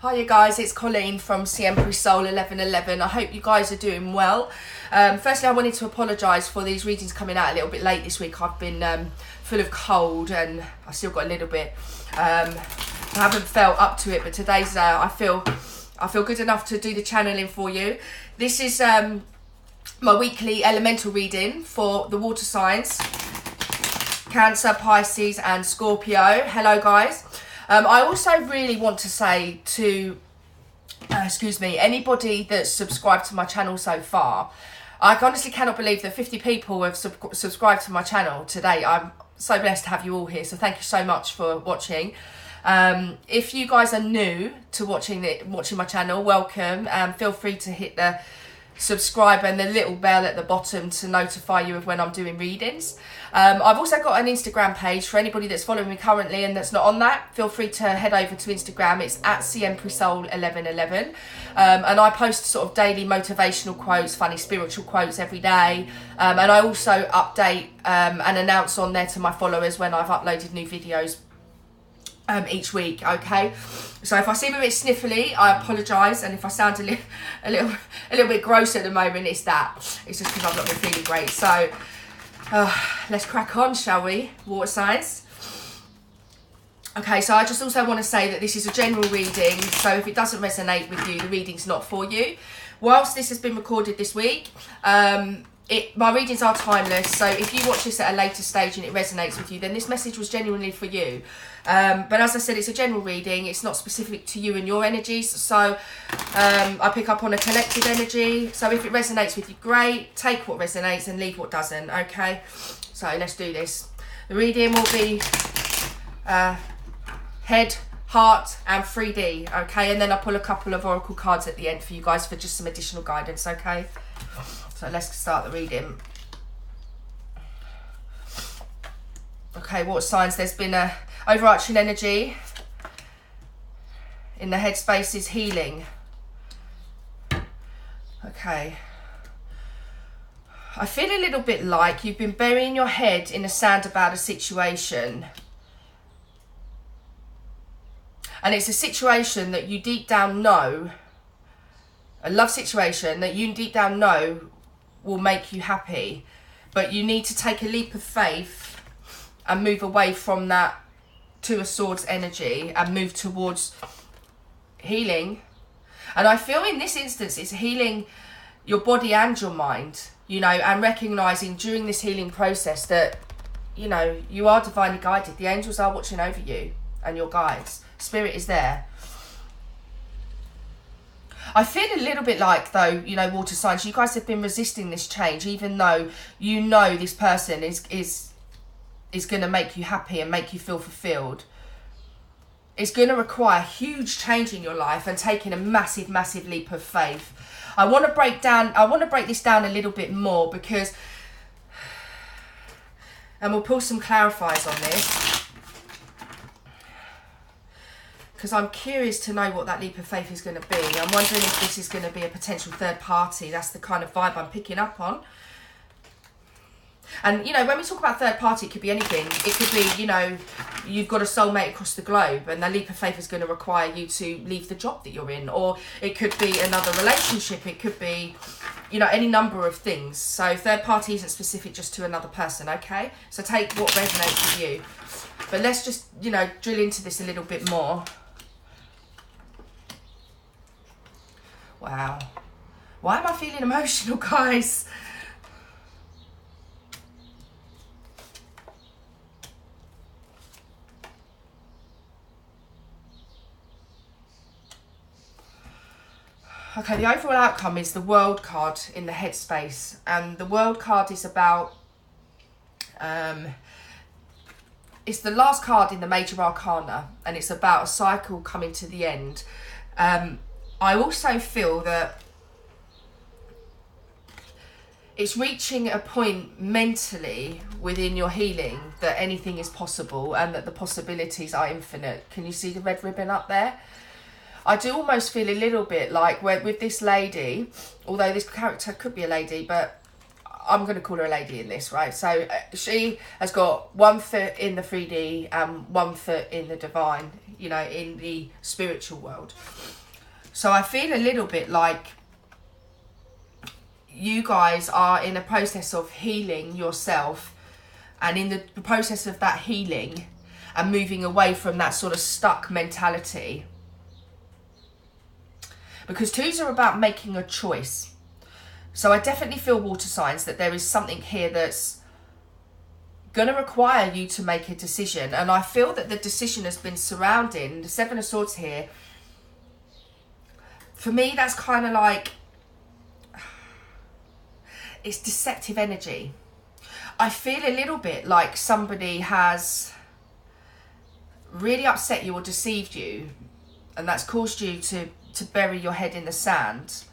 Hi you guys, it's Colleen from Soul 1111. I hope you guys are doing well. Firstly, I wanted to apologise for these readings coming out a little bit late this week. I've been full of cold and I still got a little bit. I haven't felt up to it, but today's I feel good enough to do the channeling for you. This is my weekly elemental reading for the water signs: Cancer, Pisces and Scorpio. Hello guys. I also really want to say to, anybody that's subscribed to my channel so far, I honestly cannot believe that 50 people have subscribed to my channel today. I'm so blessed to have you all here, so thank you so much for watching. If you guys are new to watching my channel, welcome. Feel free to hit the subscribe and the little bell at the bottom to notify you of when I'm doing readings. I've also got an Instagram page for anybody that's following me currently and that's not on that. Feel free to head over to Instagram. It's at Soul 1111, and I post sort of daily motivational quotes, funny spiritual quotes every day, and I also update and announce on there to my followers when I've uploaded new videos each week. Okay, so if I seem a bit sniffly, I apologise, and if I sound a little bit gross at the moment, it's just because I've not been feeling great. So let's crack on, shall we, water signs? Okay, so I just also want to say that this is a general reading, so if it doesn't resonate with you, the reading's not for you. Whilst this has been recorded this week, my readings are timeless, so if you watch this at a later stage and it resonates with you, then this message was genuinely for you. But as I said, it's a general reading. It's not specific to you and your energies, so I pick up on a collective energy. So if it resonates with you, great. Take what resonates and leave what doesn't, okay? So let's do this. The reading will be head, heart and 3D, okay? And then I'll pull a couple of oracle cards at the end for you guys for just some additional guidance, okay? So let's start the reading. Okay, water signs, there's been a overarching energy in the headspace is healing. Okay. I feel a little bit like you've been burying your head in the sand about a situation. And it's a situation that you deep down know, a love situation that you deep down know will make you happy, but you need to take a leap of faith and move away from that Two of Swords energy and move towards healing. And I feel in this instance it's healing your body and your mind, and recognizing during this healing process that you are divinely guided. The angels are watching over you and your guides. Spirit is there. I feel a little bit like, though, water signs, you guys have been resisting this change, even though this person is going to make you happy and make you feel fulfilled. It's going to require huge change in your life and taking a massive, massive leap of faith. I want to break this down a little bit more because, and we'll pull some clarifiers on this, because I'm curious to know what that leap of faith is going to be. I'm wondering if this is going to be a potential third party. That's the kind of vibe I'm picking up on. And, when we talk about third party, it could be anything. It could be, you've got a soulmate across the globe and that leap of faith is going to require you to leave the job that you're in. Or it could be another relationship. It could be, any number of things. So third party isn't specific just to another person, okay? So take what resonates with you. But let's just, drill into this a little bit more. Wow. Why am I feeling emotional, guys? Okay, the overall outcome is the World card in the headspace. And the World card is about... it's the last card in the Major Arcana. And it's about a cycle coming to the end. I also feel that it's reaching a point mentally within your healing that anything is possible and that the possibilities are infinite. Can you see the red ribbon up there? I do almost feel a little bit like with this lady, although this character could be a lady, but I'm going to call her a lady in this, right? So she has got 1 foot in the 3D and 1 foot in the divine, you know, in the spiritual world. So I feel a little bit like you guys are in a process of healing yourself, and in the process of that healing and moving away from that sort of stuck mentality. Because 2s are about making a choice. So I definitely feel, water signs, that there is something here that's going to require you to make a decision. And I feel that the decision has been surrounding the 7 of Swords here. For me, that's kind of like, it's deceptive energy. I feel a little bit like somebody has really upset you or deceived you, and that's caused you to bury your head in the sand.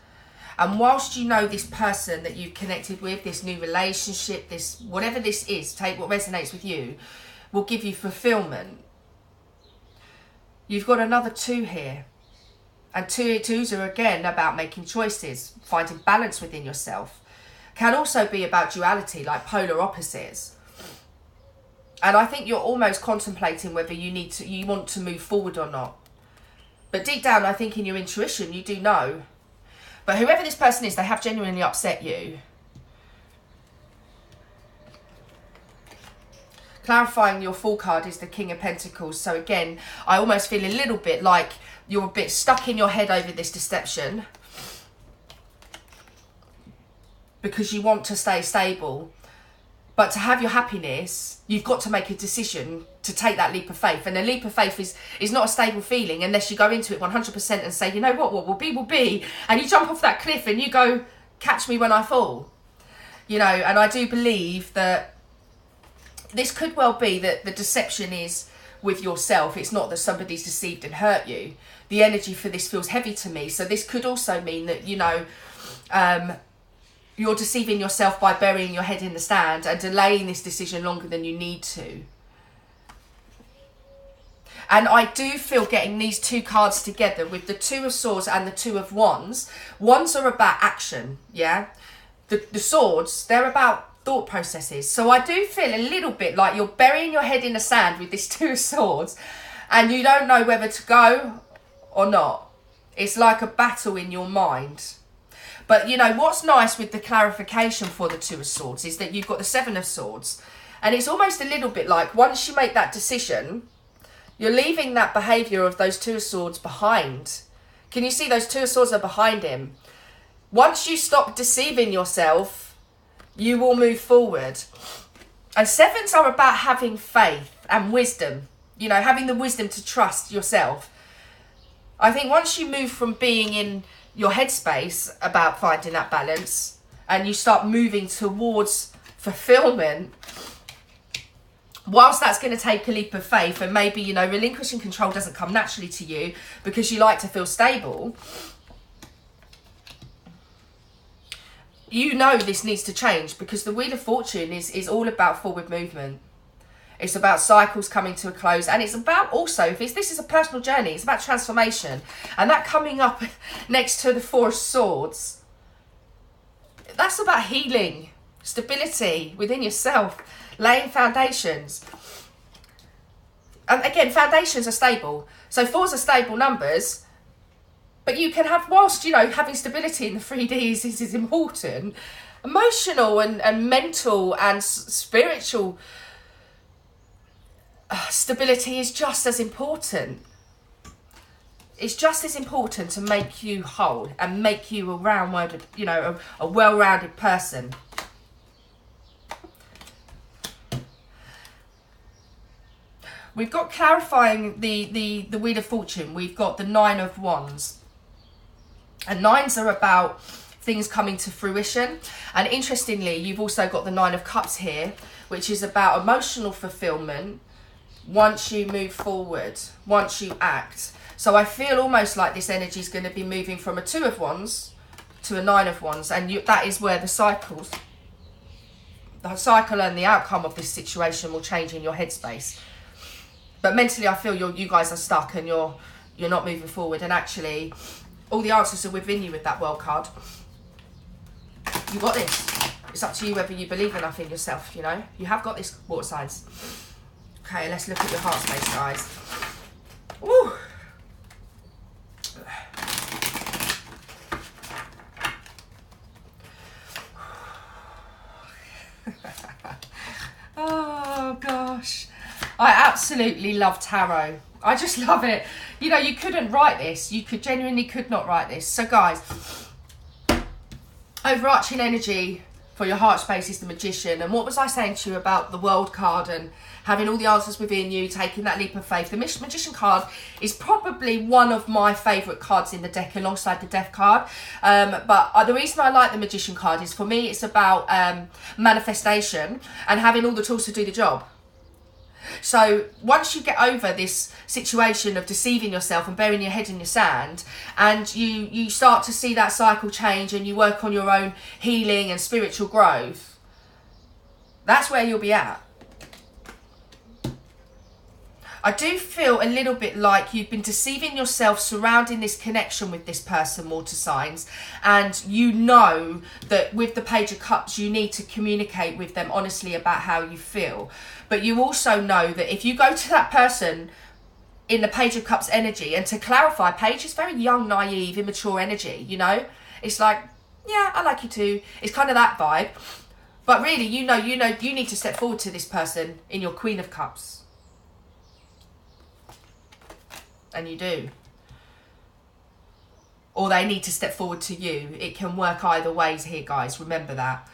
And whilst you know this person that you've connected with, this new relationship, this whatever this is, take what resonates with you, will give you fulfillment, you've got another 2 here. And 2s are again about making choices, finding balance within yourself. Can also be about duality, like polar opposites. And I think you're almost contemplating whether you want to move forward or not. But deep down, I think in your intuition, you do know. But whoever this person is, they have genuinely upset you. Clarifying your Fool card is the King of Pentacles. So again, I almost feel a little bit like you're a bit stuck in your head over this deception, because you want to stay stable. But to have your happiness, you've got to make a decision to take that leap of faith. And a leap of faith is not a stable feeling unless you go into it 100% and say, you know what will be will be. And you jump off that cliff and you go, catch me when I fall. You know, and I do believe that this could well be that the deception is with yourself. It's not that somebody's deceived and hurt you. The energy for this feels heavy to me. So this could also mean that, you know, you're deceiving yourself by burying your head in the sand and delaying this decision longer than you need to. And I do feel getting these 2 cards together with the 2 of Swords and the 2 of Wands. Wands are about action, yeah? The Swords, they're about thought processes. So I do feel a little bit like you're burying your head in the sand with this 2 of Swords and you don't know whether to go or not. It's like a battle in your mind. But, you know, what's nice with the clarification for the 2 of Swords is that you've got the 7 of Swords. And it's almost a little bit like once you make that decision, you're leaving that behaviour of those 2 of Swords behind. Can you see those 2 of Swords are behind him? Once you stop deceiving yourself, you will move forward. And 7s are about having faith and wisdom. You know, having the wisdom to trust yourself. I think once you move from being in your headspace about finding that balance and you start moving towards fulfillment, whilst that's going to take a leap of faith and maybe, you know, relinquishing control doesn't come naturally to you because you like to feel stable, you know this needs to change, because the Wheel of Fortune is all about forward movement. It's about cycles coming to a close, and it's about also, if this is a personal journey, it's about transformation. And that coming up next to the 4 of Swords, that's about healing, stability within yourself, laying foundations. And again, foundations are stable. So 4s are stable numbers, but you can have, whilst, you know, having stability in the 3D is important, emotional and mental and spiritual stability is just as important. It's just as important to make you whole and make you a rounded, you know, a well-rounded person. We've got clarifying the Wheel of Fortune. We've got the 9 of Wands. And 9s are about things coming to fruition. And interestingly, you've also got the 9 of Cups here, which is about emotional fulfillment once you move forward, once you act. So I feel almost like this energy is going to be moving from a 2 of Wands to a 9 of Wands. And that is where the cycle and the outcome of this situation will change in your headspace. But mentally, I feel you guys are stuck and you're not moving forward. And actually, all the answers are within you with that World card. You got this. It's up to you whether you believe enough in yourself, you know. You have got this, water signs. Okay, let's look at your heart space, guys. Woo! Oh, gosh. I absolutely love tarot. I just love it. You know, you couldn't write this. You genuinely could not write this. So, guys, overarching energy for your heart space is the Magician. And what was I saying to you about the World card and having all the answers within you, taking that leap of faith? The Magician card is probably one of my favourite cards in the deck alongside the Death card. But the reason I like the Magician card is, for me, it's about manifestation and having all the tools to do the job. So once you get over this situation of deceiving yourself and burying your head in the sand, and you start to see that cycle change and you work on your own healing and spiritual growth, that's where you'll be at. I do feel a little bit like you've been deceiving yourself surrounding this connection with this person, water signs, and you know that with the Page of Cups you need to communicate with them honestly about how you feel. But you also know that if you go to that person in the Page of Cups energy, and to clarify, Page is very young, naive, immature energy, you know? It's like, yeah, I like you too. It's kind of that vibe. But really, you know, you need to step forward to this person in your Queen of Cups. And you do. Or they need to step forward to you. It can work either ways here, guys. Remember that.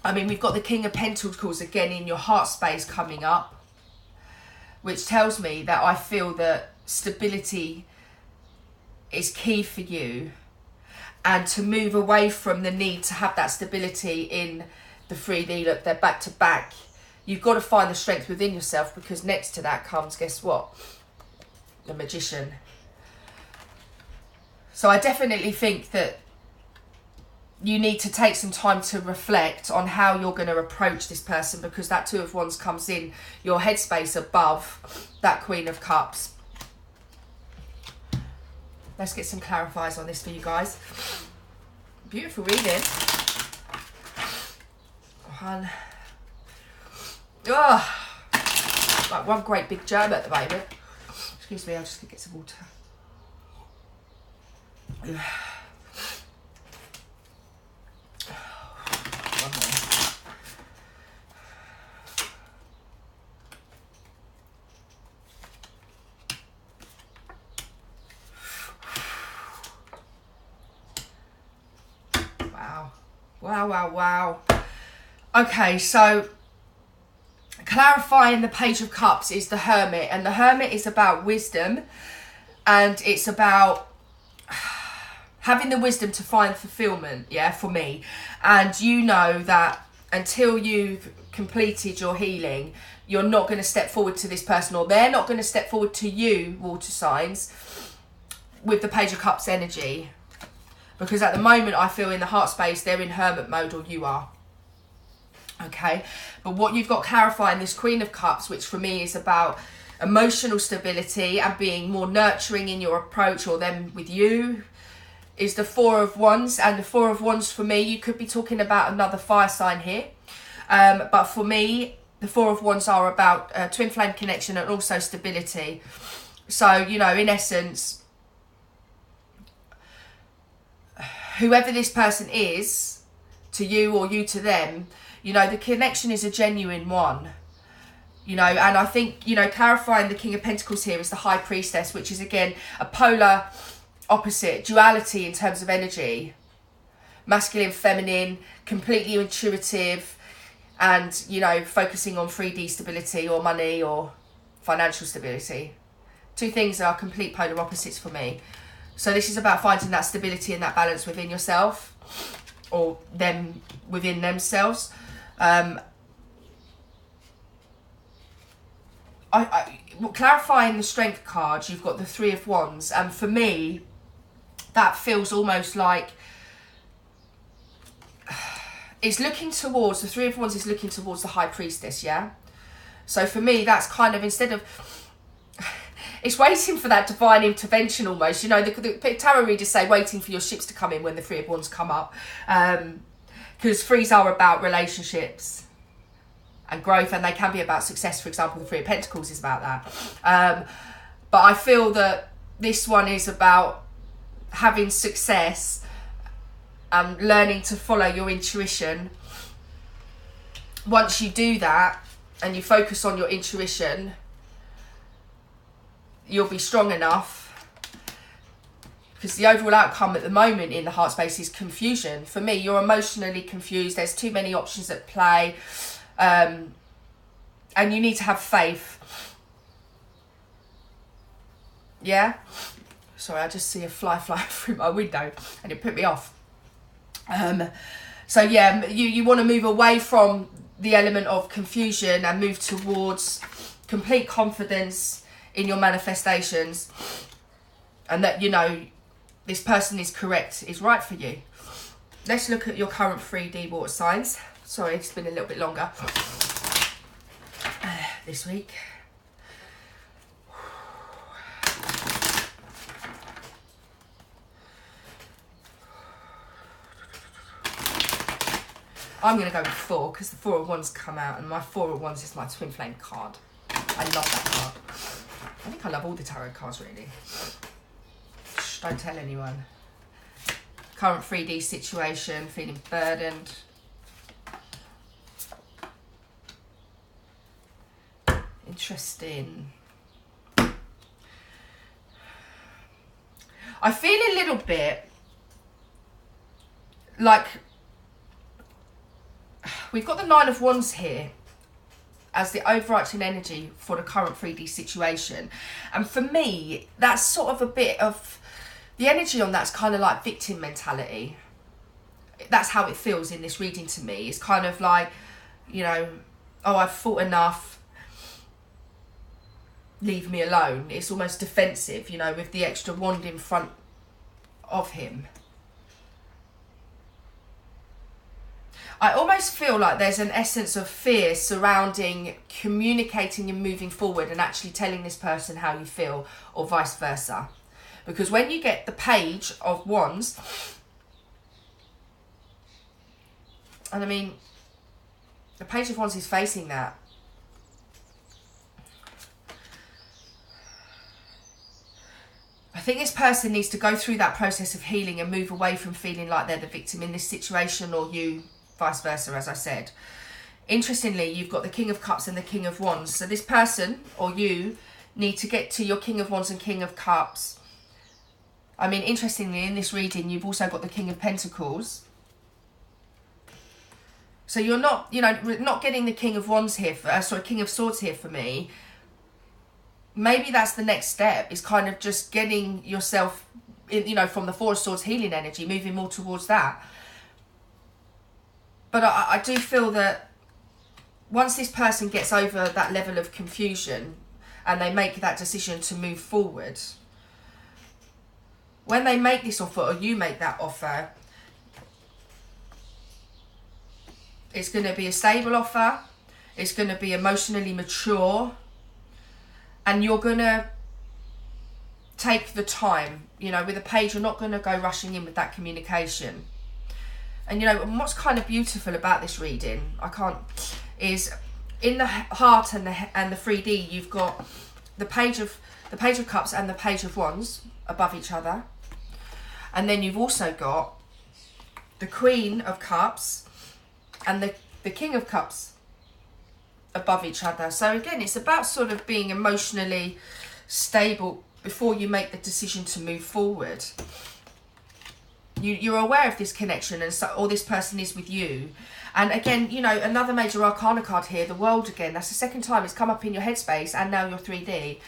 I mean, we've got the King of Pentacles again in your heart space coming up, which tells me that I feel that stability is key for you, and to move away from the need to have that stability in the 3D. Look, they're back to back. You've got to find the strength within yourself, because next to that comes, guess what? The Magician. So I definitely think that you need to take some time to reflect on how you're going to approach this person, because that Two of Wands comes in your headspace above that Queen of Cups. Let's get some clarifiers on this for you guys. Beautiful reading. One. Oh, like one great big germ at the moment. Excuse me, I'll just get some water. Wow. Wow, wow, wow. Okay, so clarifying the Page of Cups is the Hermit, and the Hermit is about wisdom, and it's about having the wisdom to find fulfillment, yeah, for me. And you know that until you've completed your healing, you're not going to step forward to this person, or they're not going to step forward to you, water signs, with the Page of Cups energy. Because at the moment, I feel in the heart space, they're in hermit mode, or you are. Okay, but what you've got clarifying this Queen of Cups, which for me is about emotional stability and being more nurturing in your approach, or them with you, is the Four of Wands. And the Four of Wands for me, you could be talking about another fire sign here. But for me, the Four of Wands are about twin flame connection and also stability. So, you know, in essence, whoever this person is to you, or you to them, you know, the connection is a genuine one. You know, and I think, you know, clarifying the King of Pentacles here is the High Priestess, which is, again, a polar opposite, duality in terms of energy. Masculine, feminine, completely intuitive, and, you know, focusing on 3D stability or money or financial stability. Two things are complete polar opposites for me. So this is about finding that stability and that balance within yourself, or them within themselves. Clarifying the Strength card, you've got the Three of Wands, and for me, that feels almost like it's looking towards, the Three of Wands is looking towards the High Priestess, yeah? So for me, that's kind of, instead of, it's waiting for that divine intervention almost. You know, the tarot readers say waiting for your ships to come in when the Three of Wands come up. because threes are about relationships and growth, and they can be about success. For example, the Three of Pentacles is about that. But I feel that this one is about having success and learning to follow your intuition. Once you do that and you focus on your intuition, you'll be strong enough, because the overall outcome at the moment in the heart space is confusion. For me, you're emotionally confused. There's too many options at play. And you need to have faith. Yeah? Sorry, I just see a fly flying through my window and it put me off. So yeah, you want to move away from the element of confusion and move towards complete confidence in your manifestations, and that, you know, this person is correct, is right for you. Let's look at your current 3D water signs. Sorry, it's been a little bit longer this week. I'm going to go with 4 because the 4 of Wands come out, and my 4 of Wands is my twin flame card. I love that card. I think I love all the tarot cards, really. Shh, don't tell anyone. Current 3D situation, feeling burdened. Interesting. I feel a little bit like we've got the 9 of Wands here as the overarching energy for the current 3D situation. And for me, that's sort of a bit of, the energy on that's kind of like victim mentality. That's how it feels in this reading to me. It's kind of like, you know, oh, I've fought enough, leave me alone. It's almost defensive, you know, with the extra wand in front of him. I almost feel like there's an essence of fear surrounding communicating and moving forward and actually telling this person how you feel, or vice versa. Because when you get the Page of Wands, and I mean, the Page of Wands is facing that. I think this person needs to go through that process of healing and move away from feeling like they're the victim in this situation, or you, vice versa, as I said. Interestingly, you've got the King of Cups and the King of Wands. So this person, or you, need to get to your King of Wands and King of Cups. I mean, interestingly, in this reading, you've also got the King of Pentacles. So you're not, you know, not getting the King of Wands here, King of Swords here for me. Maybe that's the next step, is kind of just getting yourself, you know, from the Four of Swords healing energy, moving more towards that. But I do feel that once this person gets over that level of confusion and they make that decision to move forward, when they make this offer, or you make that offer, it's going to be a stable offer. It's going to be emotionally mature. And you're going to take the time. You know, with a Page, you're not going to go rushing in with that communication. And, you know, what's kind of beautiful about this reading, is in the heart and the 3D, you've got the Page of Cups and the Page of Wands above each other. And then you've also got the Queen of Cups and the King of Cups above each other. So again, it's about sort of being emotionally stable before you make the decision to move forward. You're aware of this connection, and so, or this person is with you. And again, you know, another major arcana card here, the World again. That's the second time it's come up in your headspace, and now your 3D.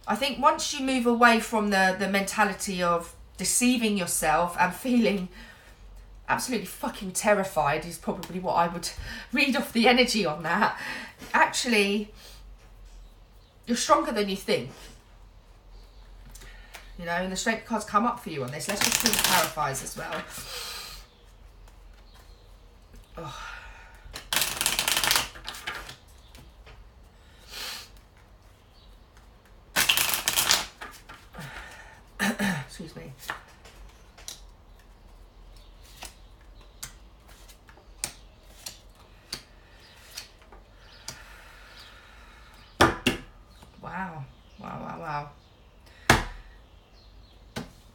I think once you move away from the mentality of deceiving yourself and feeling absolutely fucking terrified, is probably what I would read off the energy on that. Actually, you're stronger than you think. You know, and the strength cards come up for you on this. Let's just see the clarifies as well. Oh. Excuse me.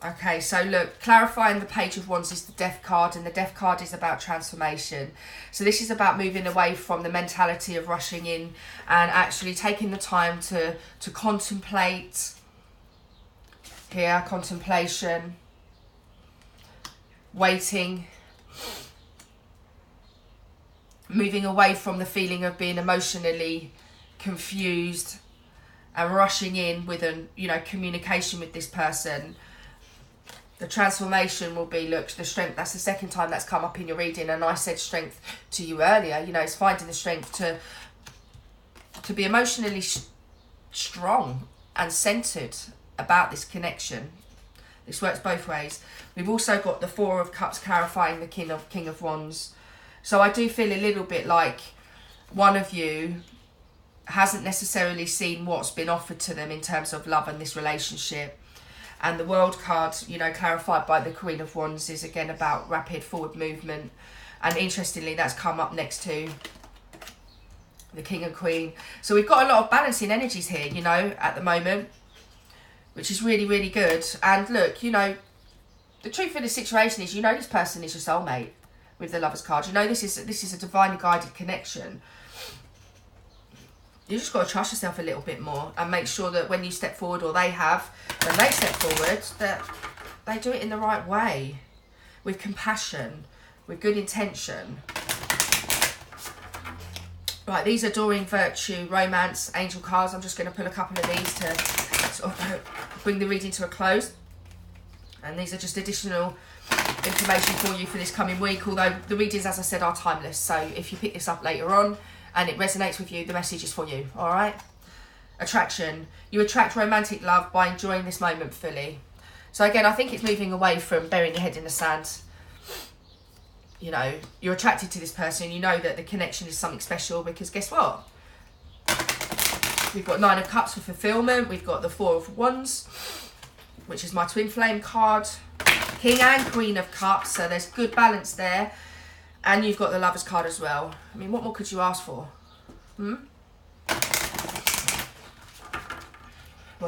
Okay, so look, clarifying the Page of Wands is the Death card, and the Death card is about transformation. So this is about moving away from the mentality of rushing in and actually taking the time to contemplate. Here, contemplation, waiting, moving away from the feeling of being emotionally confused and rushing in with communication with this person. The transformation will be, look, the strength. That's the second time that's come up in your reading, and I said strength to you earlier. It's finding the strength to be emotionally strong and centered about this connection. This works both ways. We've also got the Four of Cups clarifying the King of Wands. So I do feel a little bit like one of you hasn't necessarily seen what's been offered to them in terms of love and this relationship. And the World card, clarified by the Queen of Wands, is again about rapid forward movement. And interestingly, that's come up next to the King and Queen. So we've got a lot of balancing energies here, at the moment, which is really, really good. And look, the truth of the situation is, this person is your soulmate with the Lovers card. This is a divinely guided connection. You just got to trust yourself a little bit more and make sure that when you step forward, or when they step forward, that they do it in the right way, with compassion, with good intention. Right, these are Doreen, Virtue, Romance, Angel cards. I'm just going to pull a couple of these to sort of bring the reading to a close. And these are just additional information for you for this coming week, although the readings, as I said, are timeless. So if you pick this up later on and it resonates with you, the message is for you, all right? Attraction. You attract romantic love by enjoying this moment fully. So again, I think it's moving away from burying your head in the sand. You're attracted to this person. You know that the connection is something special, because guess what? We've got Nine of Cups for fulfillment. We've got the Four of Wands, which is my twin flame card. King and Queen of Cups. So there's good balance there. And you've got the Lovers card as well. I mean, what more could you ask for? Well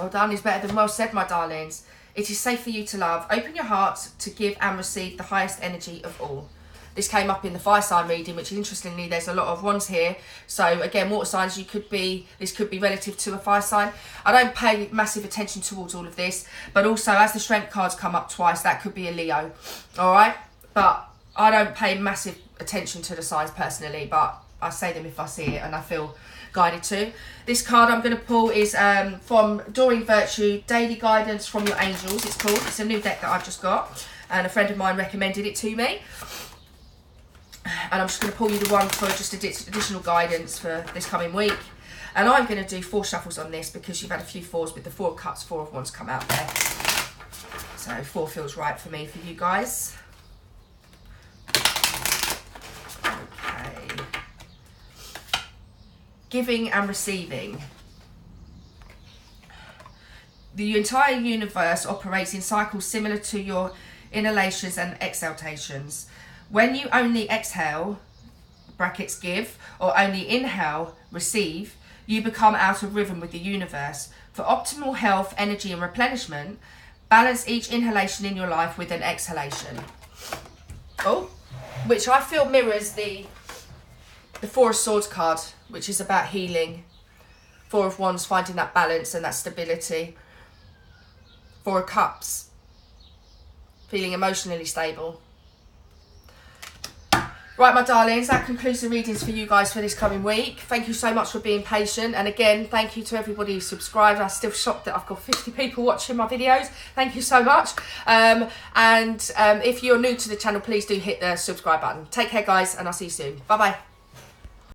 done is better than well said, my darlings. It is safe for you to love. Open your heart to give and receive the highest energy of all. This came up in the fire sign reading, which interestingly, there's a lot of wands here. So again, water signs, this could be relative to a fire sign. I don't pay massive attention towards all of this, but also as the strength cards come up twice, that could be a Leo. All right. But I don't pay massive attention to the signs personally, but I say them if I see it and I feel guided to. This card I'm going to pull is from Doreen Virtue, Daily Guidance from Your Angels, it's called. It's a new deck that I've just got, and a friend of mine recommended it to me. And I'm just going to pull you the one for just additional guidance for this coming week. And I'm going to do 4 shuffles on this because you've had a few 4s with the 4 of Cups, 4 of Wands come out there. So 4 feels right for me, for you guys. Okay. Giving and receiving. The entire universe operates in cycles similar to your inhalations and exhalations. When you only exhale, brackets give, or only inhale, receive, you become out of rhythm with the universe. For optimal health, energy and replenishment, balance each inhalation in your life with an exhalation. Oh, which I feel mirrors the 4 of Swords card, which is about healing. 4 of Wands, finding that balance and that stability. 4 of Cups, feeling emotionally stable. Right, my darlings, that concludes the readings for you guys for this coming week. Thank you so much for being patient. And again, thank you to everybody who subscribed. I'm still shocked that I've got 50 people watching my videos. Thank you so much. If you're new to the channel, please do hit the subscribe button. Take care, guys, and I'll see you soon. Bye-bye.